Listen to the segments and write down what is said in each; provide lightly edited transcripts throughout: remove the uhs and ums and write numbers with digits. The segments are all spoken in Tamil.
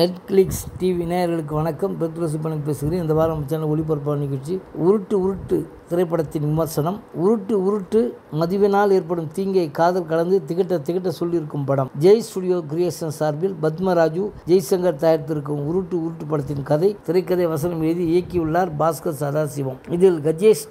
நெட்ஃப்ளிக்ஸ் டிவி நேயர்களுக்கு வணக்கம். பெத்ரோசிப்பனுக்கு பேசுகிறேன். இந்த வாரம் சேனல் ஒளிபரப்பான நிகழ்ச்சி உருட்டு திரைப்படத்தின் விமர்சனம். உருட்டு மதிவினால் ஏற்படும் தீங்கை காதல் கலந்து திகட்ட சொல்லியிருக்கும் படம். ஜெய் ஸ்டுடியோ கிரியேஷன் சார்பில் பத்மராஜு ஜெய்சங்கர் தயாரித்திருக்கும் உருட்டு படத்தின் கதை, திரைக்கதை, வசனம் எழுதி இயக்கியுள்ளார் பாஸ்கர் சதாசிவம். இதில் கஜேஷ்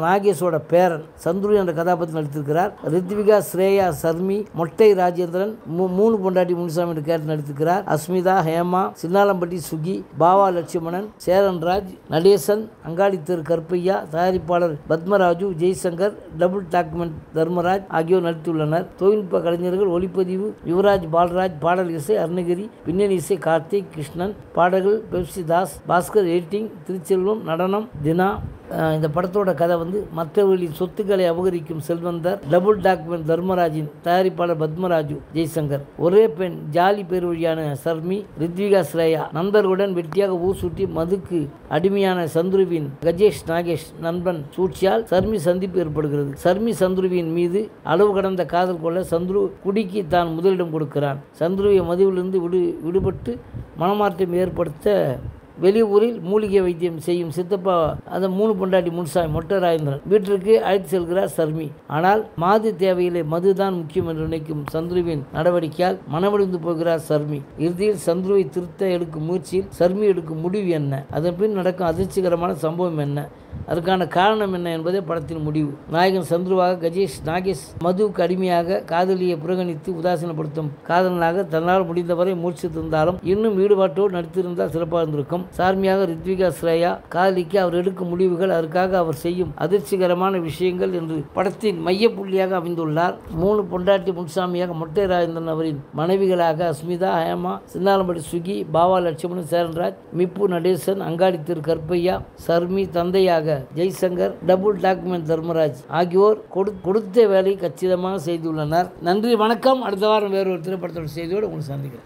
நாகேஷோட பேரன் சந்துரு என்ற கதாபாத்திரம் நடித்திருக்கிறார். ரித்விகா, ஸ்ரேயா, சர்மி, மொட்டை ராஜேந்திரன், மூணு பொண்டாட்டி முனுசாமி என்ற கேரக்டர் நடித்திருக்கிறார். அஸ்மிதா, ஹேமா, சின்னாலம்பட்டி சுகி, பாவா லட்சுமணன், சேரன்ராஜ், நடேசன், அங்காடி தெரு கருப்பையா, தயாரிப்பாளர் பத்மராஜு, ஜெய்சங்கர், டபுள் டாக்குமெண்ட் தர்மராஜ் ஆகியோர் நடித்துள்ளனர். தொழில்நுட்ப கலைஞர்கள் ஒளிப்பதிவு யுவராஜ் பாலராஜ், பாடல் இசை அருணகிரி, பின்னணி இசை கார்த்திக் கிருஷ்ணன், பாடல்கள் பெப்சி தாஸ், பாஸ்கர், எடிட்டிங் திருச்செல்வம், நடனம் தினா. இந்த படத்தோட கதை மற்றவர்களின் சொத்துக்களை அபகரிக்கும் செல்வந்தர், டபுள் டாக்குமெண்ட் தர்மராஜின் தயாரிப்பாளர் பத்மராஜு, ஜெய்சங்கர், ஒரே பெண் ஜாலி பேர் வழியான சர்மி, ரித்விகா, ஸ்ரேயா நண்பர்களுடன் வெட்டியாக ஊசூட்டி மதுக்கு அடிமையான சந்துருவின் கஜேஷ் நாகேஷ் நண்பன் சூழ்ச்சியால் சர்மி சந்திப்பு ஏற்படுகிறது. சர்மி சந்துருவின் மீது அளவு கடந்த காதல் கொள்ள சந்துரு குடிக்கு தான் முதலிடம் கொடுக்கிறான். சந்துருவை மதுவிலிருந்து விடுபட்டு மனமாற்றம் ஏற்படுத்த வெளியூரில் மூலிகை வைத்தியம் செய்யும் சித்தப்பா அந்த மூணு பொண்டாட்டி முனுசாமி, மொட்டை ராஜேந்திரன் வீட்டிற்கு அழைத்து செல்கிறார் சர்மி. ஆனால் மாது தேவையில்லை, மதுதான் முக்கியம் என்று நினைக்கும் சந்துருவின் நடவடிக்கையால் மனமடிந்து போகிறார் சர்மி. இறுதியில் சந்துருவை திருத்த எடுக்கும் முயற்சியில் சர்மி எடுக்கும் முடிவு என்ன, அதன் பின் நடக்கும் அதிர்ச்சிகரமான சம்பவம் என்ன, அதற்கான காரணம் என்ன என்பதே படத்தின் முடிவு. நாயகன் சந்துருவாக கஜேஷ் நாகேஷ் மதுவுக்கு அடிமையாக காதலியை புறக்கணித்து உதாசீனப்படுத்தும் காதலனாக தன்னால் முடிந்தவரை முயற்சித்திருந்தாலும் இன்னும் ஈடுபாட்டோடு நடித்திருந்தால் சிறப்பாக இருந்திருக்கும். சார்மியாக ரித்விகா, ஸ்ரேயா காதலிக்க அவர் எடுக்கும் முடிவுகள், அதற்காக அவர் செய்யும் அதிர்ச்சிகரமான விஷயங்கள் என்று படத்தின் மையப்புள்ளியாக அமைந்துள்ளார். மூணு பொண்டாட்டி முனுசாமியாக மொட்டை ராஜேந்திரன் அவரின் மனைவிகளாக அஸ்மிதா, ஹேமா, சின்னாலம்பட்டி சுகி, பாவா லட்சுமணன், சேரன்ராஜ், மிப்பு, நடேசன், அங்காடி திரு கருப்பையா, சர்மி தந்தையாக ஜெய்சங்கர், டபுள் டாக்குமெண்ட் தர்மராஜ் ஆகியோர் கொடுத்த வேலை கச்சிதமாக செய்துள்ளனர். நன்றி, வணக்கம். அடுத்த வாரம் வேறொரு திரைப்படத்தோட செய்தியோடு உங்களை சந்திக்கிறேன்.